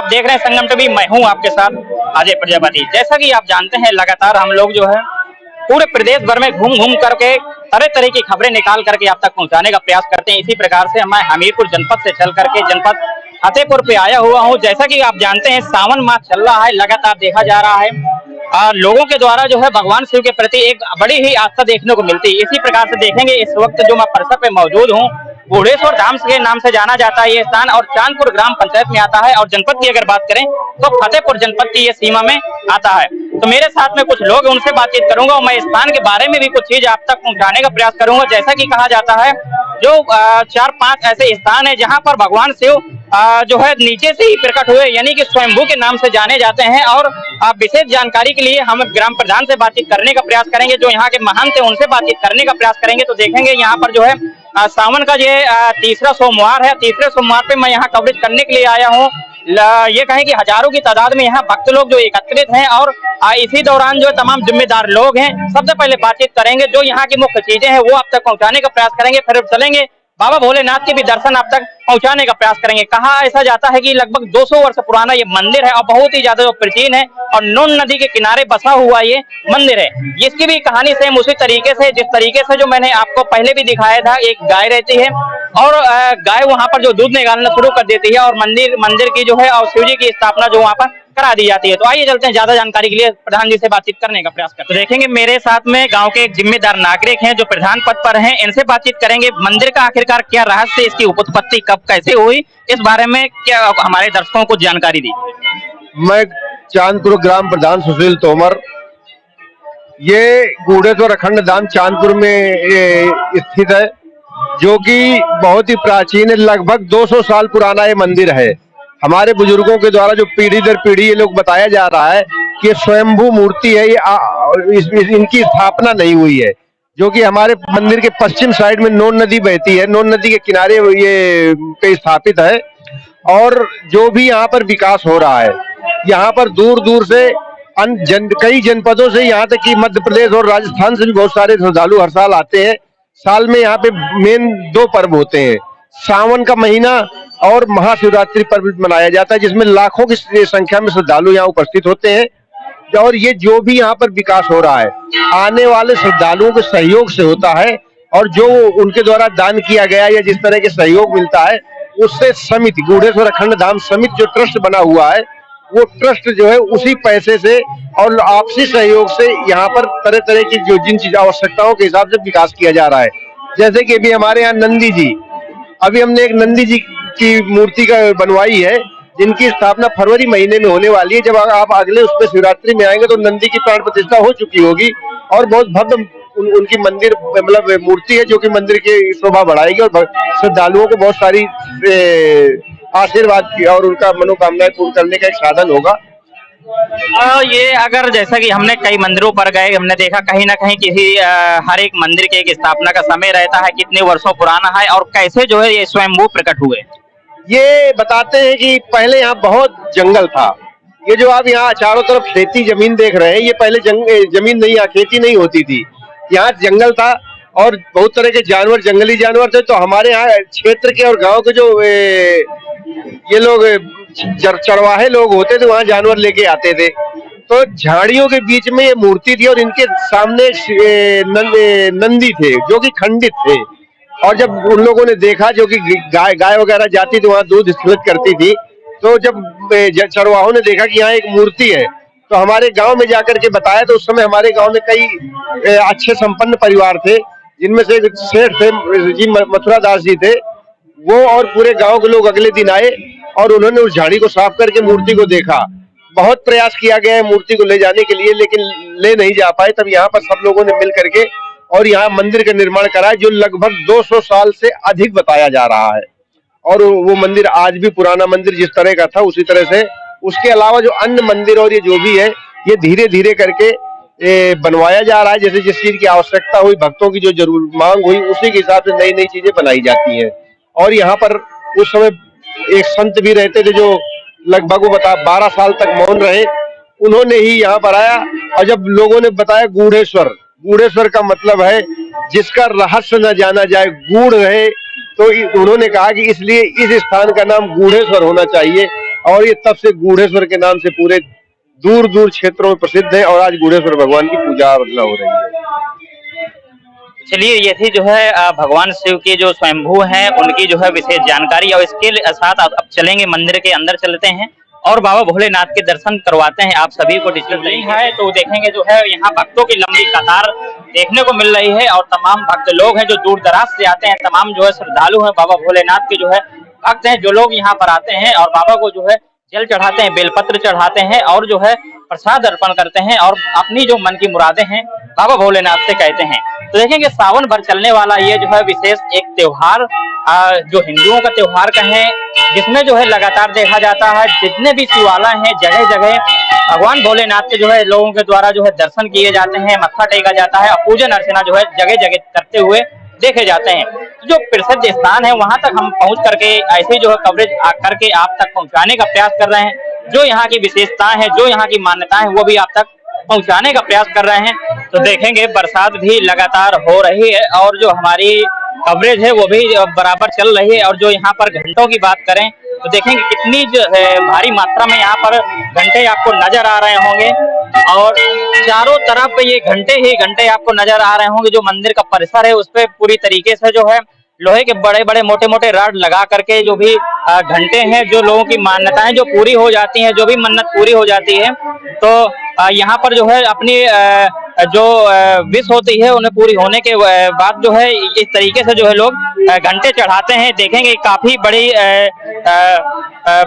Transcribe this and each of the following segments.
आप देख रहे हैं संगम टीवी, मैं हूं आपके साथ अजय प्रजापति। जैसा कि आप जानते हैं, लगातार हम लोग जो है पूरे प्रदेश भर में घूम घूम करके तरह तरह की खबरें निकाल करके आप तक पहुंचाने का प्रयास करते हैं। इसी प्रकार से मैं हमीरपुर जनपद से चल करके जनपद फतेहपुर पे आया हुआ हूं। जैसा कि आप जानते हैं, सावन मास चल रहा है, लगातार देखा जा रहा है लोगों के द्वारा जो है भगवान शिव के प्रति एक बड़ी ही आस्था देखने को मिलती है। इसी प्रकार से देखेंगे इस वक्त जो मैं परिसर पे मौजूद हूँ, बूढ़ेश्वर धाम के नाम से जाना जाता है ये स्थान, और चांदपुर ग्राम पंचायत में आता है। और जनपद की अगर बात करें तो फतेहपुर जनपद की ये सीमा में आता है। तो मेरे साथ में कुछ लोग, उनसे बातचीत करूंगा और मैं स्थान के बारे में भी कुछ चीज आप तक पहुंचाने का प्रयास करूंगा। जैसा कि कहा जाता है, जो 4-5 ऐसे स्थान है जहां पर भगवान शिव जो है नीचे से ही प्रकट हुए, यानी कि स्वयंभू के नाम से जाने जाते हैं। और विशेष जानकारी के लिए हम ग्राम प्रधान से बातचीत करने का प्रयास करेंगे, जो यहाँ के महंत है उनसे बातचीत करने का प्रयास करेंगे। तो देखेंगे यहाँ पर जो है सावन का ये तीसरा सोमवार है। तीसरे सोमवार पे मैं यहाँ कवरेज करने के लिए आया हूँ। ये कहें कि हजारों की तादाद में यहाँ भक्त लोग जो एकत्रित हैं, और इसी दौरान जो तमाम जिम्मेदार लोग हैं, सबसे पहले बातचीत करेंगे, जो यहाँ की मुख्य चीजें हैं वो आप तक पहुँचाने का प्रयास करेंगे। फिर चलेंगे बाबा भोलेनाथ के भी दर्शन आप तक पहुंचाने का प्रयास करेंगे। कहा ऐसा जाता है कि लगभग 200 वर्ष पुराना ये मंदिर है और बहुत ही ज्यादा प्राचीन है, और नून नदी के किनारे बसा हुआ ये मंदिर है। इसकी भी कहानी सेम उसी तरीके से, जिस तरीके से जो मैंने आपको पहले भी दिखाया था, एक गाय रहती है और गाय वहां पर जो दूध निकालना शुरू कर देती है, और मंदिर की जो है और शिव जी की स्थापना जो वहां पर करा दी जाती है। तो आइए चलते हैं, ज्यादा जानकारी के लिए प्रधान जी से बातचीत करने का प्रयास करते हैं। तो देखेंगे मेरे साथ में गांव के एक जिम्मेदार नागरिक हैं जो प्रधान पद पर हैं, इनसे बातचीत करेंगे। मंदिर का आखिरकार क्या रहस्य, इसकी उत्पत्ति कब कैसे हुई, इस बारे में क्या हमारे दर्शकों को जानकारी दी। मैं चांदपुर ग्राम प्रधान सुशील तोमर। ये बूढ़ेश्वर अखंड धाम चांदपुर में स्थित है, जो कि बहुत ही प्राचीन है। लगभग 200 साल पुराना ये मंदिर है। हमारे बुजुर्गों के द्वारा जो पीढ़ी दर पीढ़ी ये लोग बताया जा रहा है कि स्वयंभू मूर्ति है, ये इनकी स्थापना नहीं हुई है, जो कि हमारे मंदिर के पश्चिम साइड में नोन नदी बहती है। नोन नदी के किनारे ये पे स्थापित है। और जो भी यहाँ पर विकास हो रहा है, यहाँ पर दूर दूर से कई जनपदों से, यहाँ तक कि मध्य प्रदेश और राजस्थान से भी बहुत सारे श्रद्धालु हर साल आते हैं। साल में यहाँ पे मेन 2 पर्व होते हैं, सावन का महीना और महाशिवरात्रि पर्व मनाया जाता है, जिसमें लाखों की संख्या में श्रद्धालु यहाँ उपस्थित होते हैं। और ये जो भी यहाँ पर विकास हो रहा है, आने वाले श्रद्धालुओं के सहयोग से होता है, और जो उनके द्वारा दान किया गया या जिस तरह के सहयोग मिलता है, उससे समिति, बूढ़ेश्वर अखंड धाम समिति जो ट्रस्ट बना हुआ है, वो ट्रस्ट जो है उसी पैसे से और आपसी सहयोग से यहाँ पर तरह तरह की जो जिन चीज आवश्यकताओं के हिसाब से विकास किया जा रहा है। जैसे कि अभी हमारे यहाँ नंदी जी, अभी हमने एक नंदी जी की मूर्ति का बनवाई है, जिनकी स्थापना फरवरी महीने में होने वाली है। जब आप अगले उस पर शिवरात्रि में आएंगे तो नंदी की प्राण प्रतिष्ठा हो चुकी होगी, और बहुत भव्य उनकी मंदिर मतलब मूर्ति है, जो कि मंदिर की शोभा बढ़ाएगी और श्रद्धालुओं को बहुत सारी आशीर्वाद की और उनका मनोकामनाएं पूर्ण करने का एक साधन होगा। ये अगर जैसा कि हमने कई मंदिरों पर गए, हमने देखा कहीं ना कहीं किसी हर एक मंदिर के एक स्थापना का समय रहता है, कितने वर्षों पुराना है और कैसे जो है ये स्वयंभू प्रकट हुए। ये बताते हैं कि पहले यहाँ बहुत जंगल था। ये जो आप यहाँ चारों तरफ खेती जमीन देख रहे हैं, ये पहले जमीन नहीं, यहाँ खेती नहीं होती थी। यहाँ जंगल था और बहुत तरह के जानवर, जंगली जानवर थे। तो हमारे यहाँ क्षेत्र के और गांव के जो ये लोग चरवाहे लोग होते थे, वहाँ जानवर लेके आते थे। तो झाड़ियों के बीच में ये मूर्ति थी और इनके सामने नंदी थे, जो कि खंडित थे। और जब उन लोगों ने देखा, जो कि गाय वगैरह जाती थी वहाँ दूध स्खलित करती थी, तो जब चरवाहों ने देखा कि यहाँ एक मूर्ति है, तो हमारे गांव में जाकर के बताया। तो उस समय हमारे गांव में कई अच्छे संपन्न परिवार थे, जिनमें से सेठ थे जी मथुरा दास जी थे। वो और पूरे गांव के लोग अगले दिन आए और उन्होंने उस झाड़ी को साफ करके मूर्ति को देखा। बहुत प्रयास किया गया है मूर्ति को ले जाने के लिए, लेकिन ले नहीं जा पाए। तब यहाँ पर सब लोगों ने मिल करके और यहाँ मंदिर का निर्माण करा, जो लगभग 200 साल से अधिक बताया जा रहा है। और वो मंदिर आज भी पुराना मंदिर जिस तरह का था उसी तरह से, उसके अलावा जो अन्य मंदिर और ये जो भी है, ये धीरे धीरे करके बनवाया जा रहा है। जैसे जिस चीज की आवश्यकता हुई, भक्तों की जो जरूर मांग हुई, उसी के हिसाब से नई नई चीजें बनाई जाती हैं। और यहाँ पर उस समय एक संत भी रहते थे, जो लगभग वो 12 साल तक मौन रहे। उन्होंने ही यहाँ पर आया, और जब लोगों ने बताया गूढ़ेश्वर, गूढ़ेश्वर का मतलब है जिसका रहस्य न जाना जाए, गूढ़ रहे, तो उन्होंने कहा कि इसलिए इस स्थान का नाम गूढ़ेश्वर होना चाहिए। और ये तब से गूढ़ेश्वर के नाम से पूरे दूर दूर क्षेत्रों में प्रसिद्ध है और आज गूढ़ेश्वर भगवान की पूजा अर्चना हो रही है। चलिए, ये थी जो है भगवान शिव के जो स्वयंभू हैं उनकी जो है विशेष जानकारी, और इसके साथ अब चलेंगे मंदिर के अंदर, चलते हैं और बाबा भोलेनाथ के दर्शन करवाते हैं आप सभी को। डिजिटल लिंक है तो देखेंगे जो है यहाँ भक्तों की लंबी कतार देखने को मिल रही है, और तमाम भक्त लोग हैं जो दूर दराज से आते हैं, तमाम जो है श्रद्धालु हैं बाबा भोलेनाथ के जो है भक्त हैं, जो लोग यहाँ पर आते हैं और बाबा को जो है जल चढ़ाते हैं, बेलपत्र चढ़ाते हैं और जो है प्रसाद अर्पण करते हैं और अपनी जो मन की मुरादें हैं बाबा भोलेनाथ से कहते हैं। तो देखेंगे सावन भर चलने वाला ये जो है विशेष एक त्योहार, जो हिंदुओं का त्योहार कहें, जिसमें जो है लगातार देखा जाता है जितने भी शिवालय हैं जगह जगह भगवान भोलेनाथ के जो है लोगों के द्वारा जो है दर्शन किए जाते हैं, मत्था टेका जाता है और पूजन अर्चना जो है जगह जगह करते हुए देखे जाते हैं। तो जो प्रसिद्ध स्थान है वहां तक हम पहुंच करके ऐसे जो है कवरेज करके आप तक पहुंचाने का प्रयास कर रहे हैं। जो यहाँ की विशेषताएं हैं, जो यहाँ की मान्यताएं हैं, वो भी आप तक पहुंचाने का प्रयास कर रहे हैं। तो देखेंगे बरसात भी लगातार हो रही है और जो हमारी कवरेज है वो भी बराबर चल रही है, और जो यहाँ पर घंटों की बात करें तो देखेंगे कितनी जो है भारी मात्रा में यहाँ पर घंटे आपको नजर आ रहे होंगे, और चारों तरफ ये घंटे ही घंटे आपको नजर आ रहे होंगे। जो मंदिर का परिसर है उस पे पूरी तरीके से जो है लोहे के बड़े बड़े मोटे मोटे रॉड लगा करके जो भी घंटे हैं, जो लोगों की मान्यताएं जो पूरी हो जाती हैं, जो भी मन्नत पूरी हो जाती है, तो यहाँ पर जो है अपनी जो विश होती है उन्हें पूरी होने के बाद जो है इस तरीके से जो है लोग घंटे चढ़ाते हैं। देखेंगे काफी बड़ी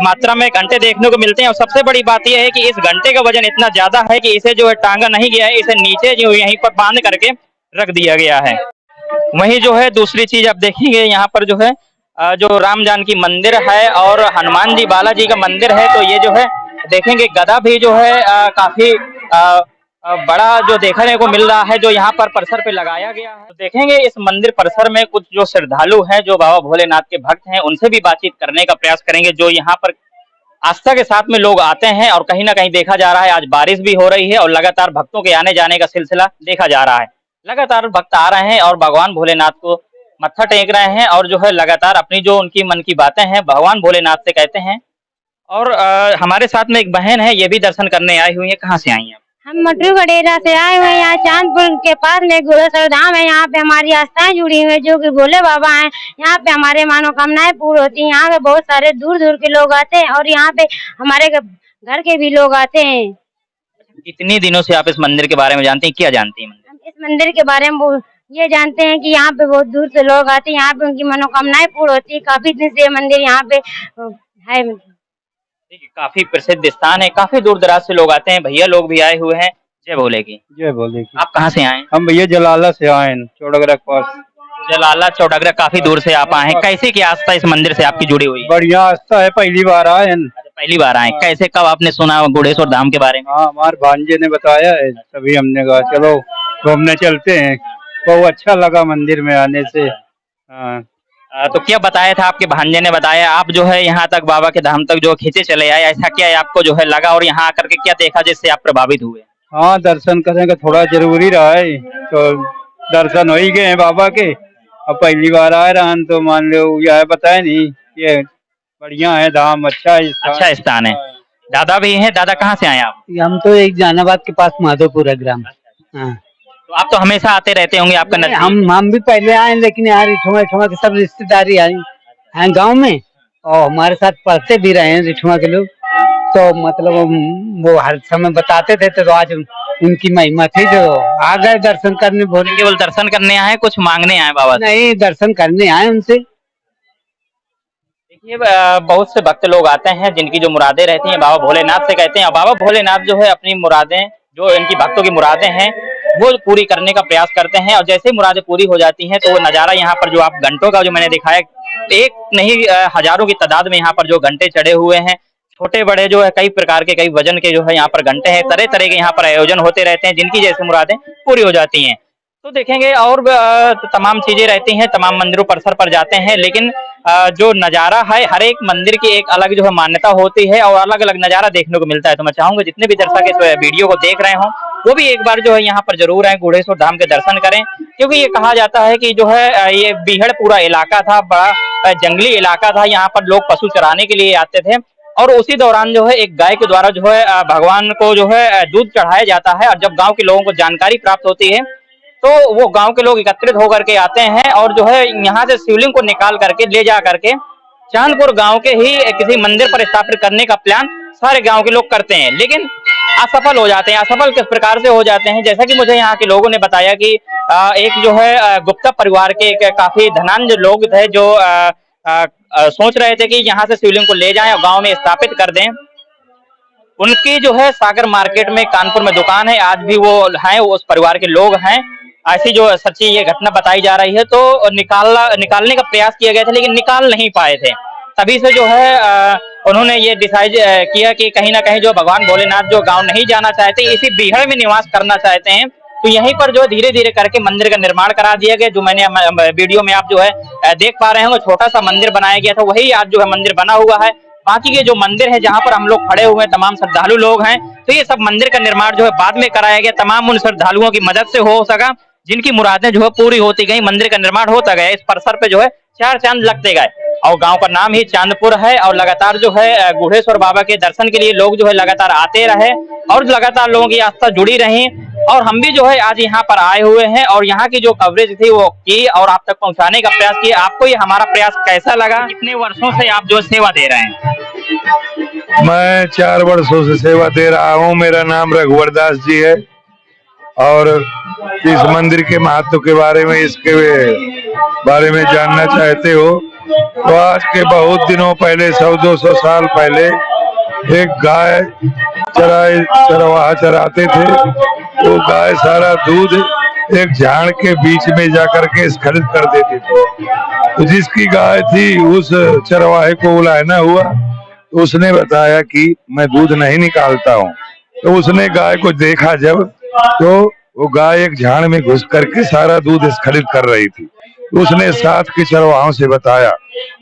मात्रा में घंटे देखने को मिलते हैं, और सबसे बड़ी बात यह है कि इस घंटे का वजन इतना ज्यादा है कि इसे जो है टांगा नहीं गया है, इसे नीचे जो यहीं पर बांध करके रख दिया गया है। वहीं जो है दूसरी चीज आप देखेंगे यहाँ पर जो है जो राम जानकी मंदिर है और हनुमान जी बालाजी का मंदिर है, तो ये जो है देखेंगे गदा भी जो है काफी बड़ा जो देखने को मिल रहा है, जो यहाँ पर परिसर पे लगाया गया है। तो देखेंगे इस मंदिर परिसर में कुछ जो श्रद्धालु हैं, जो बाबा भोलेनाथ के भक्त हैं, उनसे भी बातचीत करने का प्रयास करेंगे। जो यहाँ पर आस्था के साथ में लोग आते हैं, और कहीं ना कहीं देखा जा रहा है आज बारिश भी हो रही है और लगातार भक्तों के आने जाने का सिलसिला देखा जा रहा है। लगातार भक्त आ रहे हैं और भगवान भोलेनाथ को मत्था टेक रहे हैं, और जो है लगातार अपनी जो उनकी मन की बातें हैं भगवान भोलेनाथ से कहते हैं। और हमारे साथ में एक बहन है, ये भी दर्शन करने आई हुई है। कहाँ से आई हैं? हम मटरू गडेरा से आए हुए हैं। यहाँ चांदपुर के पास में गूढ़ेश्वर धाम है, यहाँ पे हमारी आस्थाएं जुड़ी हुई है, जो कि भोले बाबा हैं। यहाँ पे हमारे मनोकामनाएं पूरी होती हैं। यहाँ पे बहुत सारे दूर दूर के लोग आते हैं, और यहाँ पे हमारे घर के भी लोग आते हैं। कितने दिनों से आप इस मंदिर के बारे में जानते हैं? क्या जानती हैं? हम इस मंदिर के बारे में ये जानते हैं कि यहाँ पे बहुत दूर से लोग आते हैं, यहाँ पे उनकी मनोकामनाएं पूरी होती है। काफी दिन से मंदिर यहाँ पे है। काफी प्रसिद्ध स्थान है, काफी दूर दराज से लोग आते हैं। भैया लोग भी आए हुए हैं। जय भोले की। जय भोले की। आप कहाँ से आए? हम भैया जलाला से आए हैं, चौड़गरा के पास। जलाला चौड़गरा, काफी दूर से आप आए हैं। कैसे की आस्था इस मंदिर से आपकी जुड़ी हुई है? बढ़िया आस्था है, पहली बार आए हैं। पहली बार आए? कैसे, कब आपने सुना गूढ़ेश्वर धाम के बारे में? हाँ, हमारे भांजे ने बताया है, तभी हमने कहा चलो घूमने चलते हैं। बहुत अच्छा लगा मंदिर में आने से। हाँ। तो क्या बताया था आपके भांजे ने? बताया आप जो है यहाँ तक बाबा के धाम तक जो खींचे चले आए, ऐसा क्या आपको जो है लगा, और यहाँ आकर के क्या देखा जिससे आप प्रभावित हुए? हाँ, दर्शन करने का थोड़ा जरूरी रहा है, तो दर्शन हो ही गए हैं बाबा के। अब पहली बार आ रहा हैं तो मान लो यह बताए नहीं, ये बढ़िया है धाम, अच्छा है। अच्छा स्थान है। दादा भी हैं। दादा कहाँ से आए आप? हम तो एक जहानाबाद के पास माधोपुरा ग्राम। हाँ। तो आप तो हमेशा आते रहते होंगे, आपका नजदीक? हम भी पहले आए, लेकिन यार रिठुआ के सब रिश्तेदारी आए हैं गांव में, और हमारे साथ पढ़ते भी रहे हैं रिठुआ के लोग। तो मतलब वो हर समय बताते थे, तो आज उनकी महिमा थी, जो आ गए दर्शन करने। भोले केवल दर्शन करने आए, कुछ मांगने आए बाबा? नहीं, दर्शन करने आए उनसे। देखिए बहुत से भक्त लोग आते हैं जिनकी जो मुरादें रहती हैं बाबा भोलेनाथ से कहते हैं, और बाबा भोलेनाथ जो है अपनी मुरादें, जो इनकी भक्तों की मुरादें हैं वो पूरी करने का प्रयास करते हैं। और जैसे ही मुरादें पूरी हो जाती हैं तो वो नजारा यहाँ पर जो आप घंटों का जो मैंने दिखाया, एक नहीं हजारों की तादाद में यहाँ पर जो घंटे चढ़े हुए हैं, छोटे बड़े जो है कई प्रकार के, कई वजन के जो है यहाँ पर घंटे हैं। तरह तरह के यहाँ पर आयोजन होते रहते हैं, जिनकी जैसे मुरादें पूरी हो जाती हैं। तो देखेंगे और तमाम चीजें रहती हैं, तमाम मंदिरों परिसर पर जाते हैं, लेकिन जो नजारा है, हर एक मंदिर की एक अलग जो है मान्यता होती है और अलग अलग नजारा देखने को मिलता है। तो मैं चाहूंगा जितने भी दर्शक इस वीडियो को देख रहे हों वो भी एक बार जो है यहाँ पर जरूर आए, गूढ़ेश्वर धाम के दर्शन करें, क्योंकि ये कहा जाता है कि जो है ये बीहड़ पूरा इलाका था, बड़ा जंगली इलाका था। यहाँ पर लोग पशु चराने के लिए आते थे, और उसी दौरान जो है एक गाय के द्वारा जो है भगवान को जो है दूध चढ़ाया जाता है। और जब गांव के लोगों को जानकारी प्राप्त होती है तो वो गांव के लोग एकत्रित होकर के आते हैं और जो है यहाँ से शिवलिंग को निकाल करके ले जा करके चांदपुर गांव के ही किसी मंदिर पर स्थापित करने का प्लान सारे गांव के लोग करते हैं, लेकिन असफल हो जाते हैं। असफल किस प्रकार से हो जाते हैं, जैसा कि मुझे यहाँ के लोगों ने बताया कि एक जो है गुप्ता परिवार के एक काफी धनाढ्य लोग थे जो सोच रहे थे कि यहाँ से शिवलिंग को ले जाएं और गांव में स्थापित कर दें। उनकी जो है सागर मार्केट में कानपुर में दुकान है, आज भी वो हैं, वो उस परिवार के लोग हैं। ऐसी जो सच्ची ये घटना बताई जा रही है तो निकालने का प्रयास किया गया था लेकिन निकाल नहीं पाए थे। तभी से जो है उन्होंने ये डिसाइड किया कि कहीं ना कहीं जो भगवान भोलेनाथ जो गांव नहीं जाना चाहते, इसी बीहड़ में निवास करना चाहते हैं, तो यहीं पर जो धीरे धीरे करके मंदिर का निर्माण करा दिया गया। जो मैंने वीडियो में आप जो है देख पा रहे हैं, वो छोटा सा मंदिर बनाया गया था, वही आज जो है मंदिर बना हुआ है। बाकी के जो मंदिर है जहाँ पर हम लोग खड़े हुए हैं, तमाम श्रद्धालु लोग हैं, तो ये सब मंदिर का निर्माण जो है बाद में कराया गया। तमाम उन श्रद्धालुओं की मदद से हो सका जिनकी मुरादें जो है पूरी होती गई, मंदिर का निर्माण होता गया। इस परिसर पे जो है 4 चांद लगते गए और गांव का नाम ही चांदपुर है। और लगातार जो है गुढ़ेश्वर बाबा के दर्शन के लिए लोग जो है लगातार आते रहे और लगातार लोगों की आस्था जुड़ी रही। और हम भी जो है आज यहाँ पर आए हुए हैं और यहाँ की जो कवरेज थी वो की और आप तक पहुँचाने का प्रयास किया। आपको ये हमारा प्रयास कैसा लगा? कितने वर्षों से आप जो सेवा दे रहे हैं? मैं 4 वर्षों से सेवा दे रहा हूँ। मेरा नाम रघुवर दास जी है और इस मंदिर के महत्व के बारे में, इसके बारे में जानना चाहते हो तो आज के बहुत दिनों पहले, 100-200 साल पहले, एक गाय चरवाहा चराते थे। वो गाय सारा दूध एक झाड़ के बीच में जाकर के स्खलित कर देती थी। तो जिसकी गाय थी उस चरवाहे को उलाहना हुआ तो उसने बताया कि मैं दूध नहीं निकालता हूँ। तो उसने गाय को देखा जब, तो वो गाय एक झाड़ में घुस करके सारा दूध स्खलित कर रही थी। तो उसने साथ के चरवाहों से बताया।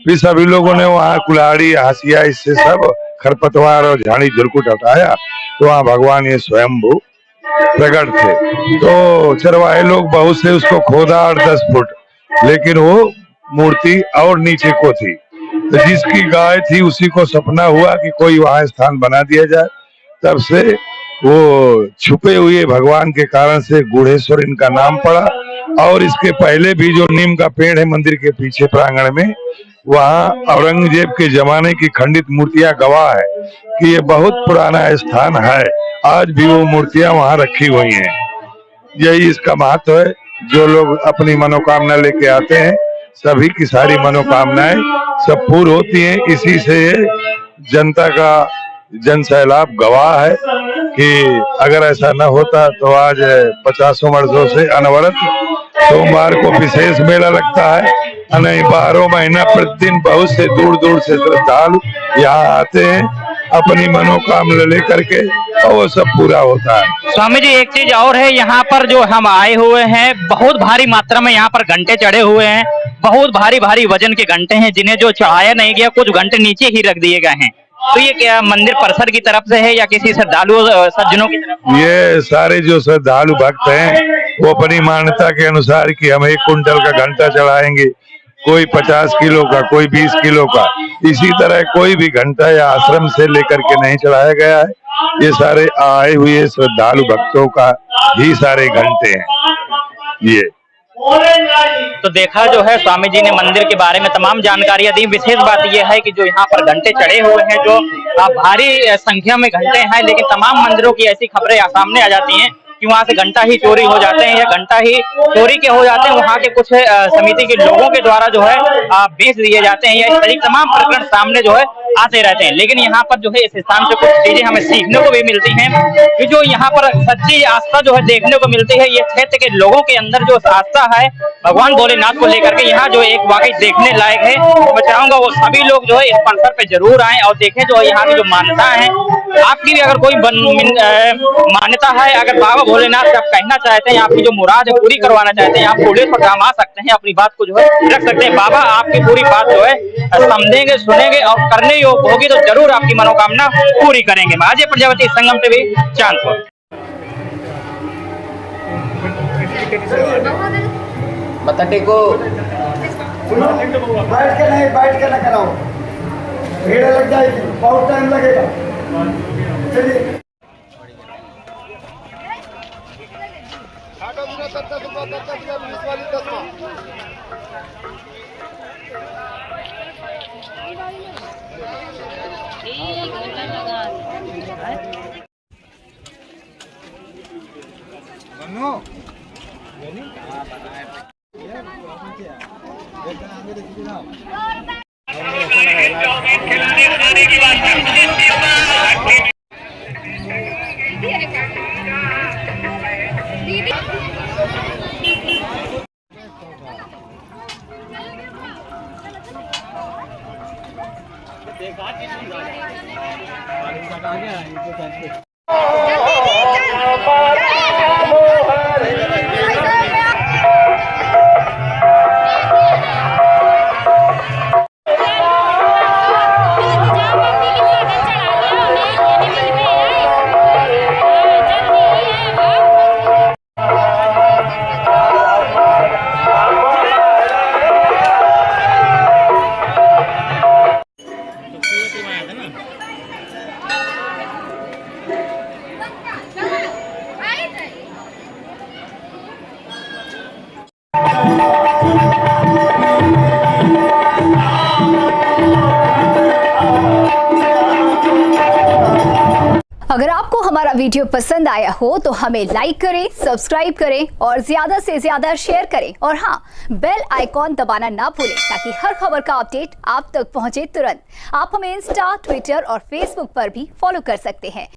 फिर सभी लोगों ने वहाँ कुल्हाड़ी, हाशिया, इससे सब खरपतवार और झाड़ी झुरकुट हटाया तो वहाँ भगवान ये स्वयंभू प्रकट थे। तो चरवाहे लोग बहुत से उसको खोदा 8-10 फुट, लेकिन वो मूर्ति और नीचे को थी। तो जिसकी गाय थी उसी को सपना हुआ कि कोई वहाँ स्थान बना दिया जाए। तब से वो छुपे हुए भगवान के कारण से गुढ़ेश्वर इनका नाम पड़ा। और इसके पहले भी जो नीम का पेड़ है मंदिर के पीछे प्रांगण में, वहाँ औरंगजेब के जमाने की खंडित मूर्तियां गवाह है कि ये बहुत पुराना स्थान है। आज भी वो मूर्तियां वहाँ रखी हुई हैं। यही इसका महत्व है। जो लोग अपनी मनोकामना लेके आते हैं, सभी की सारी मनोकामनाएं सब पूर्ण होती हैं। इसी से जनता का जन सैलाब गवाह है कि अगर ऐसा न होता तो आज 50 वर्षों से अनवरत सोमवार को विशेष मेला लगता है। नहीं, 12 महीना प्रतिदिन बहुत से दूर दूर से श्रद्धालु यहाँ आते हैं अपनी मनोकामना लेकर के और वो सब पूरा होता है। स्वामी जी, एक चीज और है, यहाँ पर जो हम आए हुए हैं बहुत भारी मात्रा में यहाँ पर घंटे चढ़े हुए हैं। बहुत भारी भारी वजन के घंटे हैं जिन्हें जो चढ़ाया नहीं गया, कुछ घंटे नीचे ही रख दिए गए हैं। तो ये क्या मंदिर परिसर की तरफ से है या किसी श्रद्धालु सज्जनों की तरफ? ये सारे जो श्रद्धालु भक्त हैं वो अपनी मान्यता के अनुसार कि हम 1 कुंटल का घंटा चढ़ाएंगे, कोई 50 किलो का, कोई 20 किलो का। इसी तरह कोई भी घंटा या आश्रम से लेकर के नहीं चढ़ाया गया है। ये सारे आए हुए श्रद्धालु भक्तों का ही सारे घंटे हैं ये। तो देखा जो है स्वामी जी ने मंदिर के बारे में तमाम जानकारियां दी। विशेष बात यह है कि जो यहाँ पर घंटे चढ़े हुए हैं, जो भारी संख्या में घंटे हैं, लेकिन तमाम मंदिरों की ऐसी खबरें सामने आ जाती हैं कि वहाँ से घंटा ही चोरी हो जाते हैं या घंटा ही चोरी के हो जाते हैं। वहाँ के कुछ समिति के लोगों के द्वारा जो है बेच दिए जाते हैं या इस तरीके तमाम प्रकरण सामने जो है आते रहते हैं। लेकिन यहाँ पर जो है इस स्थान से कुछ चीजें हमें सीखने को भी मिलती हैं कि जो यहाँ पर सच्ची आस्था जो है देखने को मिलती है। ये क्षेत्र के लोगों के अंदर जो आस्था है भगवान भोलेनाथ को लेकर के, यहाँ जो एक वाकई देखने लायक है। मैं चाहूंगा वो सभी लोग जो है इस परिसर पे जरूर आए और देखें जो यहाँ की जो मान्यता है। आपकी भी अगर कोई मान्यता है, अगर बाबा भोलेनाथ से आप कहना चाहते हैं, आपकी जो मुराद है पूरी करवाना चाहते हैं, आप गुढ़ेश्वर धाम आ सकते हैं, अपनी बात को जो है रख सकते हैं। बाबा आपकी पूरी बात जो है समझेंगे, सुनेंगे और करने योग्य होगी तो जरूर आपकी मनोकामना पूरी करेंगे। अजय प्रजापति, संगम टीवी, चांदपुर। मत्था टेको। बैठ के नहीं कराओ। भीड़ लग जाएगी, बहुत टाइम लगेगा। चलिए अगर आपको हमारा वीडियो पसंद आया हो तो हमें लाइक करें, सब्सक्राइब करें और ज्यादा से ज्यादा शेयर करें और हाँ, बेल आइकॉन दबाना ना भूलें ताकि हर खबर का अपडेट आप तक पहुंचे तुरंत। आप हमें इंस्टा, ट्विटर और फेसबुक पर भी फॉलो कर सकते हैं